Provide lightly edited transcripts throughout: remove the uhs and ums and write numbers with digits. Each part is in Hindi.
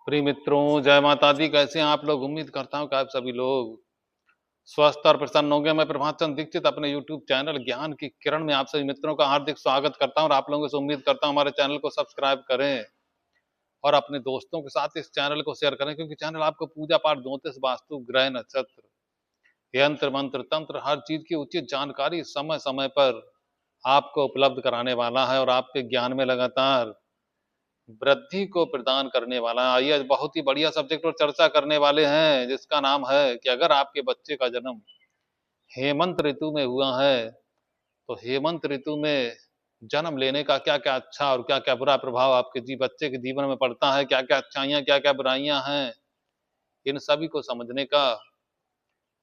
प्रिय मित्रों, जय माता दी। कैसे हैं आप लोग? उम्मीद करता हूँ कि आप सभी लोग स्वस्थ और प्रसन्न होंगे। मैं प्रभात चंद्र दीक्षित अपने यूट्यूब चैनल ज्ञान की किरण में आप सभी मित्रों का हार्दिक स्वागत करता हूँ और आप लोगों से उम्मीद करता हूँ हमारे चैनल को सब्सक्राइब करें और अपने दोस्तों के साथ इस चैनल को शेयर करें, क्योंकि चैनल आपको पूजा पाठ, ज्योतिष, वास्तु, ग्रह, नक्षत्र, यंत्र, मंत्र, तंत्र, हर चीज की उचित जानकारी समय समय पर आपको उपलब्ध कराने वाला है और आपके ज्ञान में लगातार वृद्धि को प्रदान करने वाला है। आइए, आज बहुत ही बढ़िया सब्जेक्ट पर चर्चा करने वाले हैं, जिसका नाम है कि अगर आपके बच्चे का जन्म हेमंत ऋतु में हुआ है तो हेमंत ऋतु में जन्म लेने का क्या क्या अच्छा और क्या क्या बुरा प्रभाव आपके बच्चे के जीवन में पड़ता है, क्या क्या अच्छाइयां, क्या क्या बुराइयां हैं, इन सभी को समझने का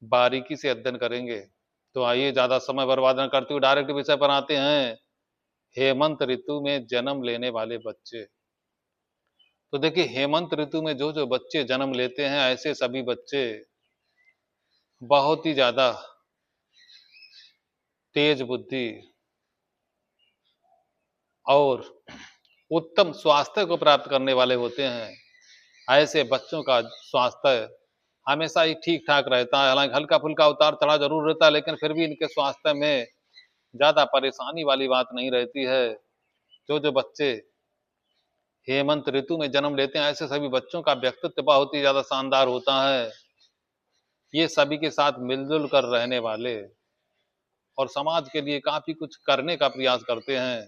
बारीकी से अध्ययन करेंगे। तो आइए, ज्यादा समय बर्बाद न करते हुए डायरेक्ट विषय पर आते हैं। हेमंत ऋतु में जन्म लेने वाले बच्चे। तो देखिए, हेमंत ऋतु में जो जो बच्चे जन्म लेते हैं, ऐसे सभी बच्चे बहुत ही ज्यादा तेज बुद्धि और उत्तम स्वास्थ्य को प्राप्त करने वाले होते हैं। ऐसे बच्चों का स्वास्थ्य हमेशा ही ठीक ठाक रहता है। हालांकि हल्का फुल्का उतार चढ़ाव जरूर रहता है, लेकिन फिर भी इनके स्वास्थ्य में ज्यादा परेशानी वाली बात नहीं रहती है। जो जो बच्चे हेमंत ऋतु में जन्म लेते हैं, ऐसे सभी बच्चों का व्यक्तित्व बहुत ही ज्यादा शानदार होता है। ये सभी के साथ मिलजुल कर रहने वाले और समाज के लिए काफी कुछ करने का प्रयास करते हैं।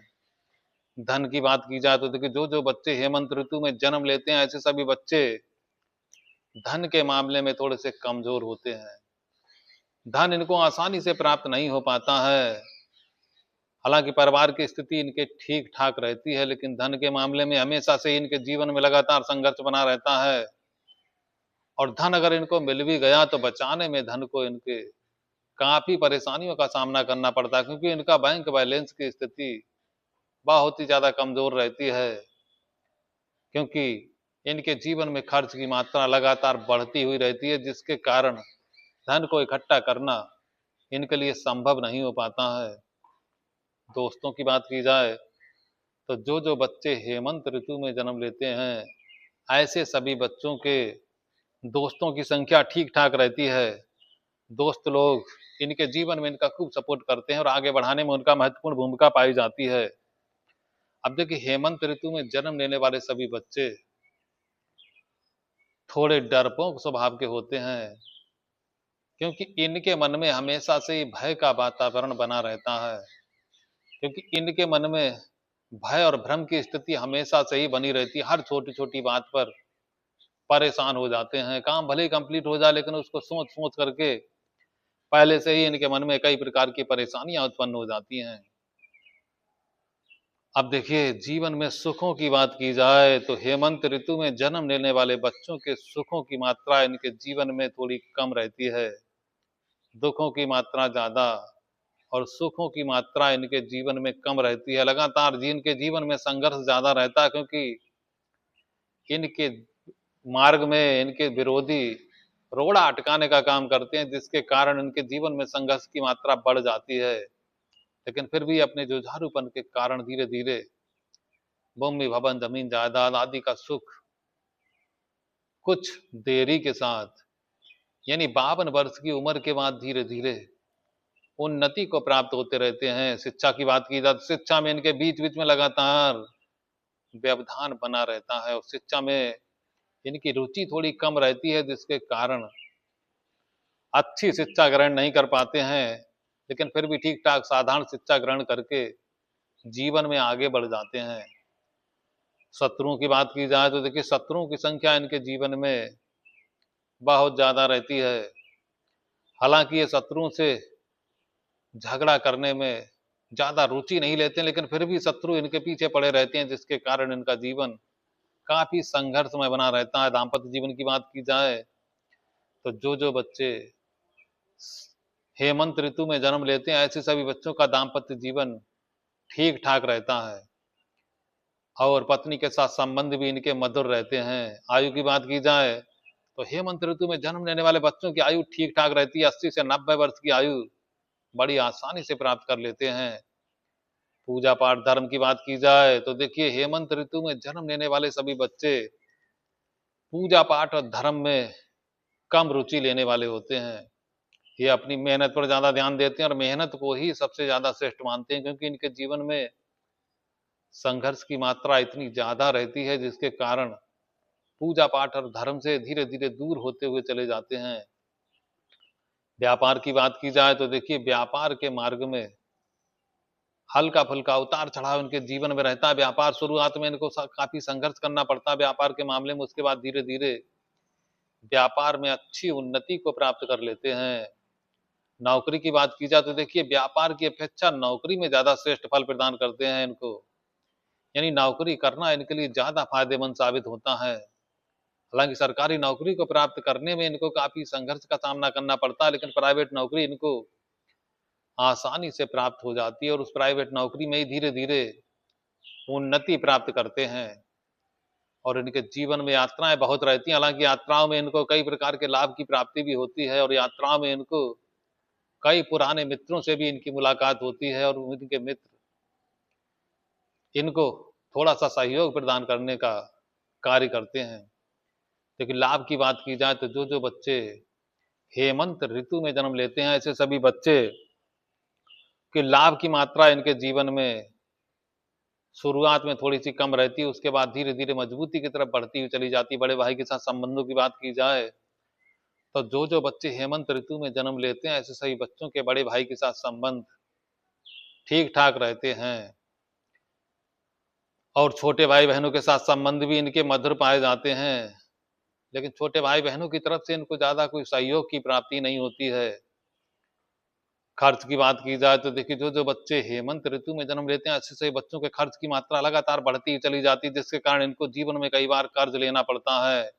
धन की बात की जाए तो देखिए, जो जो बच्चे हेमंत ऋतु में जन्म लेते हैं, ऐसे सभी बच्चे धन के मामले में थोड़े से कमजोर होते हैं। धन इनको आसानी से प्राप्त नहीं हो पाता है। हालांकि परिवार की स्थिति इनके ठीक ठाक रहती है, लेकिन धन के मामले में हमेशा से इनके जीवन में लगातार संघर्ष बना रहता है। और धन अगर इनको मिल भी गया तो बचाने में धन को इनके काफी परेशानियों का सामना करना पड़ता है, क्योंकि इनका बैंक बैलेंस की स्थिति बहुत ही ज्यादा कमजोर रहती है। क्योंकि इनके जीवन में खर्च की मात्रा लगातार बढ़ती हुई रहती है, जिसके कारण धन को इकट्ठा करना इनके लिए संभव नहीं हो पाता है। दोस्तों की बात की जाए तो जो जो बच्चे हेमंत ऋतु में जन्म लेते हैं, ऐसे सभी बच्चों के दोस्तों की संख्या ठीक ठाक रहती है। दोस्त लोग इनके जीवन में इनका खूब सपोर्ट करते हैं और आगे बढ़ाने में उनका महत्वपूर्ण भूमिका पाई जाती है। अब देखिए, हेमंत ऋतु में जन्म लेने वाले सभी बच्चे थोड़े डरपोक स्वभाव के होते हैं, क्योंकि इनके मन में हमेशा से ही भय का वातावरण बना रहता है। क्योंकि इनके मन में भय और भ्रम की स्थिति हमेशा से ही बनी रहती है। हर छोटी छोटी बात पर परेशान हो जाते हैं। काम भले ही कंप्लीट हो जाए, लेकिन उसको सोच सोच करके पहले से ही इनके मन में कई प्रकार की परेशानियां उत्पन्न हो जाती हैं। अब देखिए, जीवन में सुखों की बात की जाए तो हेमंत ऋतु में जन्म लेने वाले बच्चों के सुखों की मात्रा इनके जीवन में थोड़ी कम रहती है। दुखों की मात्रा ज्यादा और सुखों की मात्रा इनके जीवन में कम रहती है। लगातार इनके जीवन में संघर्ष ज्यादा रहता है, क्योंकि इनके मार्ग में इनके विरोधी रोड़ा अटकाने का काम करते हैं, जिसके कारण इनके जीवन में संघर्ष की मात्रा बढ़ जाती है। लेकिन फिर भी अपने जुझारूपन के कारण धीरे धीरे भूमि, भवन, जमीन, जायदाद आदि का सुख कुछ देरी के साथ, यानी 52 वर्ष की उम्र के बाद धीरे धीरे उन्नति को प्राप्त होते रहते हैं। शिक्षा की बात की जाए तो शिक्षा में इनके बीच बीच में लगातार व्यवधान बना रहता है और शिक्षा में इनकी रुचि थोड़ी कम रहती है, जिसके कारण अच्छी शिक्षा ग्रहण नहीं कर पाते हैं। लेकिन फिर भी ठीक ठाक साधारण शिक्षा ग्रहण करके जीवन में आगे बढ़ जाते हैं। शत्रुओं की बात की जाए तो देखिए, शत्रुओं की संख्या इनके जीवन में बहुत ज्यादा रहती है। हालांकि ये शत्रुओं से झगड़ा करने में ज्यादा रुचि नहीं लेते, लेकिन फिर भी शत्रु इनके पीछे पड़े रहते हैं, जिसके कारण इनका जीवन काफी संघर्षमय बना रहता है। दाम्पत्य जीवन की बात की जाए तो जो जो बच्चे हेमंत ऋतु में जन्म लेते हैं, ऐसे सभी बच्चों का दाम्पत्य जीवन ठीक ठाक रहता है और पत्नी के साथ संबंध भी इनके मधुर रहते हैं। आयु की बात की जाए तो हेमंत ऋतु में जन्म लेने वाले बच्चों की आयु ठीक ठाक रहती है। 80 से 90 वर्ष की आयु बड़ी आसानी से प्राप्त कर लेते हैं। पूजा पाठ, धर्म की बात की जाए तो देखिए, हेमंत ऋतु में जन्म लेने वाले सभी बच्चे पूजा पाठ और धर्म में कम रुचि लेने वाले होते हैं। ये अपनी मेहनत पर ज्यादा ध्यान देते हैं और मेहनत को ही सबसे ज्यादा श्रेष्ठ मानते हैं, क्योंकि इनके जीवन में संघर्ष की मात्रा इतनी ज्यादा रहती है जिसके कारण पूजा पाठ और धर्म से धीरे धीरे दूर होते हुए चले जाते हैं। व्यापार की बात की जाए तो देखिए, व्यापार के मार्ग में हल्का फुल्का उतार चढ़ाव इनके जीवन में रहता है। व्यापार शुरुआत में इनको काफी संघर्ष करना पड़ता है व्यापार के मामले में, उसके बाद धीरे धीरे व्यापार में अच्छी उन्नति को प्राप्त कर लेते हैं। नौकरी की बात की जाए तो देखिए, व्यापार की अपेक्षा नौकरी में ज्यादा श्रेष्ठ फल प्रदान करते हैं इनको, यानी नौकरी करना इनके लिए ज्यादा फायदेमंद साबित होता है। हालांकि सरकारी नौकरी को प्राप्त करने में इनको काफी संघर्ष का सामना करना पड़ता है, लेकिन प्राइवेट नौकरी इनको आसानी से प्राप्त हो जाती है और उस प्राइवेट नौकरी में ही धीरे धीरे उन्नति प्राप्त करते हैं। और इनके जीवन में यात्राएं बहुत रहती हैं, हालांकि यात्राओं में इनको कई प्रकार के लाभ की प्राप्ति भी होती है और यात्राओं में इनको कई पुराने मित्रों से भी इनकी मुलाकात होती है और इनके मित्र इनको थोड़ा सा सहयोग प्रदान करने का कार्य करते हैं। लेकिन लाभ की बात की जाए तो जो बच्चे हेमंत ऋतु में जन्म लेते हैं, ऐसे सभी बच्चे के लाभ की मात्रा इनके जीवन में शुरुआत में थोड़ी सी कम रहती है, उसके बाद धीरे धीरे मजबूती की तरफ बढ़ती हुई चली जाती है। बड़े भाई के साथ संबंधों की बात की जाए तो जो बच्चे हेमंत ऋतु में जन्म लेते हैं, ऐसे सभी बच्चों के बड़े भाई के साथ संबंध ठीक ठाक रहते हैं और छोटे भाई बहनों के साथ संबंध भी इनके मधुर पाए जाते हैं। लेकिन छोटे भाई बहनों की तरफ से इनको ज्यादा कोई सहयोग की प्राप्ति नहीं होती है। खर्च की बात की जाए तो देखिए, जो बच्चे हेमंत ऋतु में जन्म लेते हैं, ऐसे से बच्चों के खर्च की मात्रा लगातार बढ़ती चली जाती है, जिसके कारण इनको जीवन में कई बार कर्ज लेना पड़ता है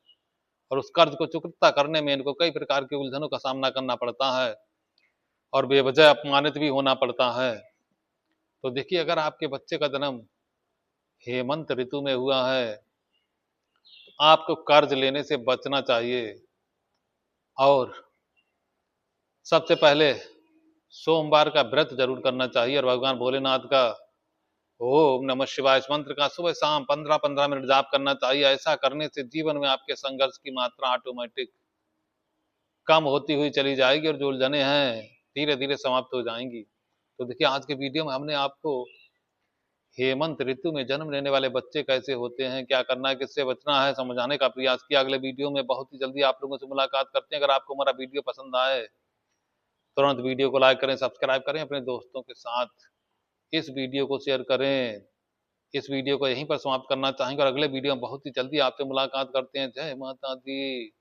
और उस कर्ज को चुकता करने में इनको कई प्रकार के उलझनों का सामना करना पड़ता है और बेवजह अपमानित भी होना पड़ता है। तो देखिए, अगर आपके बच्चे का जन्म हेमंत ऋतु में हुआ है तो आपको कर्ज लेने से बचना चाहिए और सबसे पहले सोमवार का व्रत जरूर करना चाहिए और भगवान भोलेनाथ का ओम नमः शिवाय इस मंत्र का सुबह शाम 15-15 मिनट जाप करना चाहिए। ऐसा करने से जीवन में आपके संघर्ष की मात्रा ऑटोमेटिक कम होती हुई चली जाएगी और जो उलझने हैं धीरे धीरे समाप्त हो जाएंगी। तो देखिए, आज के वीडियो में हमने आपको हेमंत ऋतु में जन्म लेने वाले बच्चे कैसे होते हैं, क्या करना है, किससे बचना है, समझाने का प्रयास किया। अगले वीडियो में बहुत ही जल्दी आप लोगों से मुलाकात करते हैं। अगर आपको हमारा वीडियो पसंद आए तुरंत वीडियो को लाइक करें, सब्सक्राइब करें, अपने दोस्तों के साथ इस वीडियो को शेयर करें। इस वीडियो को यहीं पर समाप्त करना चाहेंगे और अगले वीडियो में बहुत ही जल्दी आपसे मुलाकात करते हैं। जय माता दी।